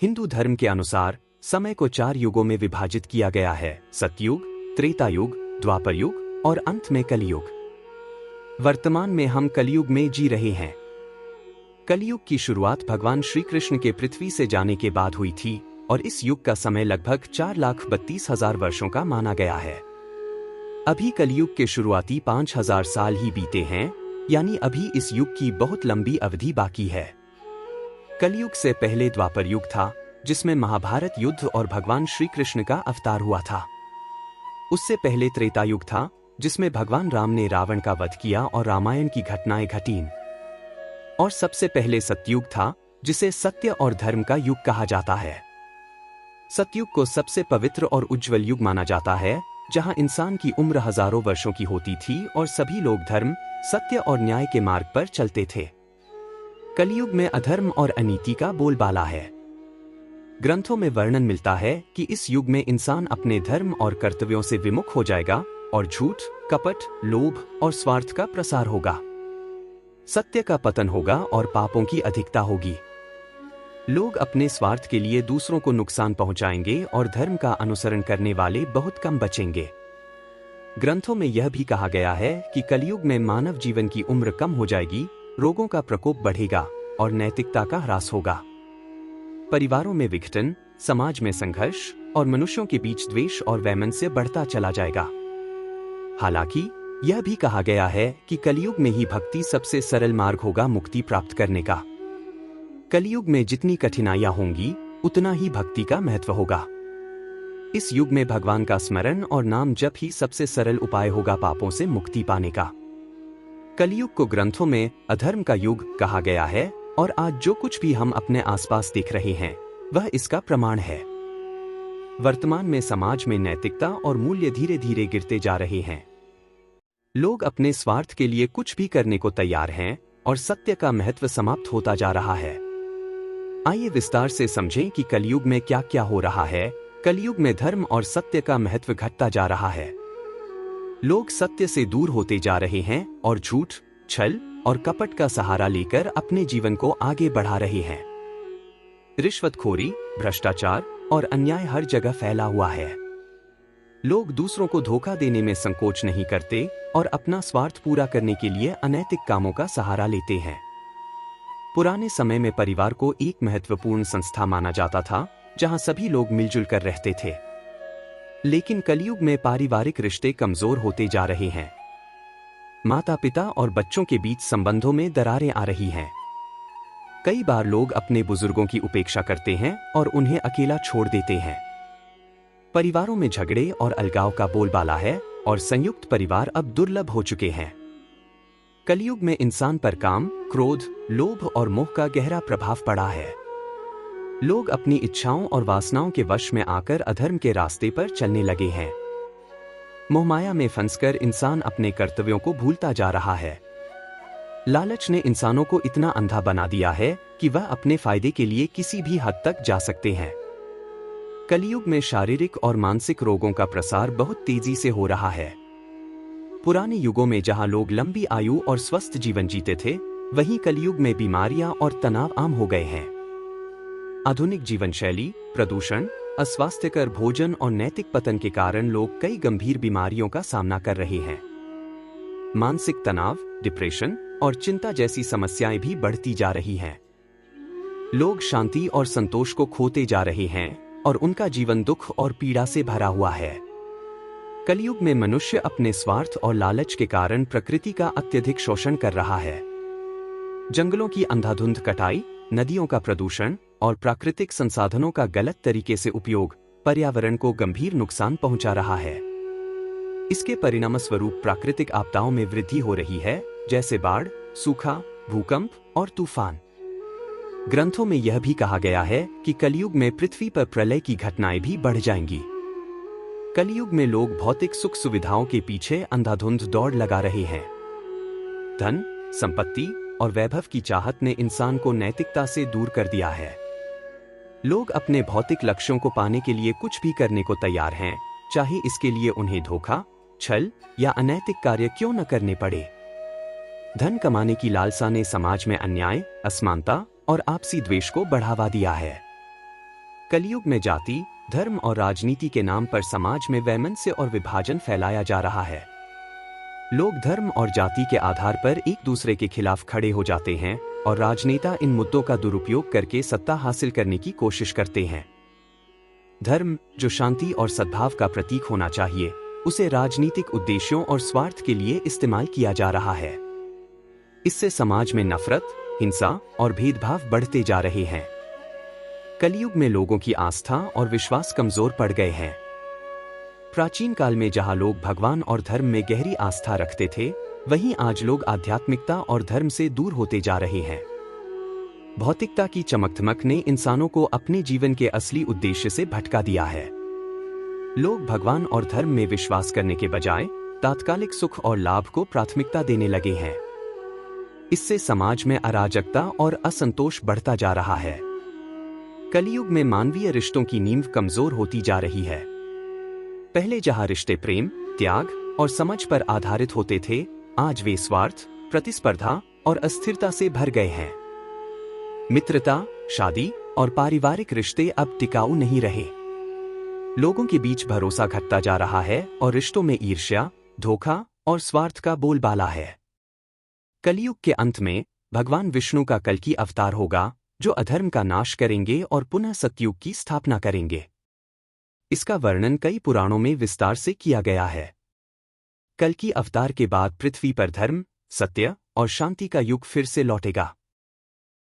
हिंदू धर्म के अनुसार समय को 4 युगों में विभाजित किया गया है: सतयुग, त्रेता युग, द्वापर युग और अंत में कलियुग। वर्तमान में हम कलियुग में जी रहे हैं। कलियुग की शुरुआत भगवान श्री कृष्ण के पृथ्वी से जाने के बाद हुई थी और इस युग का समय लगभग 4,32,000 वर्षों का माना गया है। अभी कलियुग के शुरुआती 5,000 साल ही बीते हैं, यानी अभी इस युग की बहुत लंबी अवधि बाकी है। कलियुग से पहले द्वापर युग था, जिसमें महाभारत युद्ध और भगवान श्री कृष्ण का अवतार हुआ था। उससे पहले त्रेता युग था, जिसमें भगवान राम ने रावण का वध किया और रामायण की घटनाएं घटीं। और सबसे पहले सतयुग था, जिसे सत्य और धर्म का युग कहा जाता है। सतयुग को सबसे पवित्र और उज्जवल युग माना जाता है, जहां इंसान की उम्र हजारों वर्षों की होती थी और सभी लोग धर्म, सत्य और न्याय के मार्ग पर चलते थे। कलियुग में अधर्म और अनीति का बोलबाला है। ग्रंथों में वर्णन मिलता है कि इस युग में इंसान अपने धर्म और कर्तव्यों से विमुख हो जाएगा और झूठ, कपट, लोभ और स्वार्थ का प्रसार होगा। सत्य का पतन होगा और पापों की अधिकता होगी। लोग अपने स्वार्थ के लिए दूसरों को नुकसान पहुंचाएंगे और धर्म का अनुसरण करने वाले बहुत कम बचेंगे। ग्रंथों में यह भी कहा गया है कि कलियुग में मानव जीवन की उम्र कम हो जाएगी, रोगों का प्रकोप बढ़ेगा और नैतिकता का ह्रास होगा। परिवारों में विघटन, समाज में संघर्ष और मनुष्यों के बीच द्वेष और वैमनस्य बढ़ता चला जाएगा। हालांकि यह भी कहा गया है कि कलियुग में ही भक्ति सबसे सरल मार्ग होगा मुक्ति प्राप्त करने का। कलियुग में जितनी कठिनाइयां होंगी, उतना ही भक्ति का महत्व होगा। इस युग में भगवान का स्मरण और नाम जप ही सबसे सरल उपाय होगा पापों से मुक्ति पाने का। कलियुग को ग्रंथों में अधर्म का युग कहा गया है और आज जो कुछ भी हम अपने आसपास देख रहे हैं, वह इसका प्रमाण है। वर्तमान में समाज में नैतिकता और मूल्य धीरे धीरे गिरते जा रहे हैं। लोग अपने स्वार्थ के लिए कुछ भी करने को तैयार हैं और सत्य का महत्व समाप्त होता जा रहा है। आइए विस्तार से समझें कि कलियुग में क्या क्या हो रहा है। कलियुग में धर्म और सत्य का महत्व घटता जा रहा है। लोग सत्य से दूर होते जा रहे हैं और झूठ, छल और कपट का सहारा लेकर अपने जीवन को आगे बढ़ा रहे हैं। रिश्वतखोरी, भ्रष्टाचार और अन्याय हर जगह फैला हुआ है। लोग दूसरों को धोखा देने में संकोच नहीं करते और अपना स्वार्थ पूरा करने के लिए अनैतिक कामों का सहारा लेते हैं। पुराने समय में परिवार को एक महत्वपूर्ण संस्था माना जाता था, जहां सभी लोग मिलजुल कर रहते थे। लेकिन कलियुग में पारिवारिक रिश्ते कमजोर होते जा रहे हैं। माता पिता और बच्चों के बीच संबंधों में दरारें आ रही हैं। कई बार लोग अपने बुजुर्गों की उपेक्षा करते हैं और उन्हें अकेला छोड़ देते हैं। परिवारों में झगड़े और अलगाव का बोलबाला है और संयुक्त परिवार अब दुर्लभ हो चुके हैं। कलियुग में इंसान पर काम, क्रोध, लोभ और मोह का गहरा प्रभाव पड़ा है। लोग अपनी इच्छाओं और वासनाओं के वश में आकर अधर्म के रास्ते पर चलने लगे हैं। मोहमाया में फंसकर इंसान अपने कर्तव्यों को भूलता जा रहा है। लालच ने इंसानों को इतना अंधा बना दिया है कि वह अपने फायदे के लिए किसी भी हद तक जा सकते हैं। कलियुग में शारीरिक और मानसिक रोगों का प्रसार बहुत तेजी से हो रहा है। पुराने युगों में जहां लोग लंबी आयु और स्वस्थ जीवन जीते थे, वहीं कलियुग में बीमारियां और तनाव आम हो गए हैं। आधुनिक जीवन शैली, प्रदूषण, अस्वास्थ्यकर भोजन और नैतिक पतन के कारण लोग कई गंभीर बीमारियों का सामना कर रहे हैं। मानसिक तनाव, डिप्रेशन और चिंता जैसी समस्याएं भी बढ़ती जा रही हैं। लोग शांति और संतोष को खोते जा रहे हैं और उनका जीवन दुख और पीड़ा से भरा हुआ है। कलियुग में मनुष्य अपने स्वार्थ और लालच के कारण प्रकृति का अत्यधिक शोषण कर रहा है। जंगलों की अंधाधुंध कटाई, नदियों का प्रदूषण और प्राकृतिक संसाधनों का गलत तरीके से उपयोग पर्यावरण को गंभीर नुकसान पहुंचा रहा है। इसके परिणामस्वरूप प्राकृतिक आपदाओं में वृद्धि हो रही है, जैसे बाढ़, सूखा, भूकंप और तूफान। ग्रंथों में यह भी कहा गया है कि कलियुग में पृथ्वी पर प्रलय की घटनाएं भी बढ़ जाएंगी। कलियुग में लोग भौतिक सुख सुविधाओं के पीछे अंधाधुंध दौड़ लगा रहे हैं। धन, संपत्ति और वैभव की चाहत ने इंसान को नैतिकता से दूर कर दिया है। लोग अपने भौतिक लक्ष्यों को पाने के लिए कुछ भी करने को तैयार हैं, चाहे इसके लिए उन्हें धोखा, छल या अनैतिक कार्य क्यों न करने पड़े। धन कमाने की लालसा ने समाज में अन्याय, असमानता और आपसी द्वेष को बढ़ावा दिया है। कलयुग में जाति, धर्म और राजनीति के नाम पर समाज में वैमनस्य और विभाजन फैलाया जा रहा है। लोग धर्म और जाति के आधार पर एक दूसरे के खिलाफ खड़े हो जाते हैं और राजनेता इन मुद्दों का दुरुपयोग करके सत्ता हासिल करने की कोशिश करते हैं। धर्म, जो शांति और सद्भाव का प्रतीक होना चाहिए, उसे राजनीतिक उद्देश्यों और स्वार्थ के लिए इस्तेमाल किया जा रहा है। इससे समाज में नफरत, हिंसा और भेदभाव बढ़ते जा रहे हैं। कलयुग में लोगों की आस्था और विश्वास कमजोर पड़ गए हैं। प्राचीन काल में जहां लोग भगवान और धर्म में गहरी आस्था रखते थे, वहीं आज लोग आध्यात्मिकता और धर्म से दूर होते जा रहे हैं। भौतिकता की चमक-धमक ने इंसानों को अपने जीवन के असली उद्देश्य से भटका दिया है। लोग भगवान और धर्म में विश्वास करने के बजाय तात्कालिक सुख और लाभ को प्राथमिकता देने लगे हैं। इससे समाज में अराजकता और असंतोष बढ़ता जा रहा है। कलयुग में मानवीय रिश्तों की नींव कमजोर होती जा रही है। पहले जहां रिश्ते प्रेम, त्याग और समझ पर आधारित होते थे, आज वे स्वार्थ, प्रतिस्पर्धा और अस्थिरता से भर गए हैं। मित्रता, शादी और पारिवारिक रिश्ते अब टिकाऊ नहीं रहे। लोगों के बीच भरोसा घटता जा रहा है और रिश्तों में ईर्ष्या, धोखा और स्वार्थ का बोलबाला है। कलयुग के अंत में भगवान विष्णु का कल्कि अवतार होगा, जो अधर्म का नाश करेंगे और पुनः सतयुग की स्थापना करेंगे। इसका वर्णन कई पुराणों में विस्तार से किया गया है। कल्कि अवतार के बाद पृथ्वी पर धर्म, सत्य और शांति का युग फिर से लौटेगा।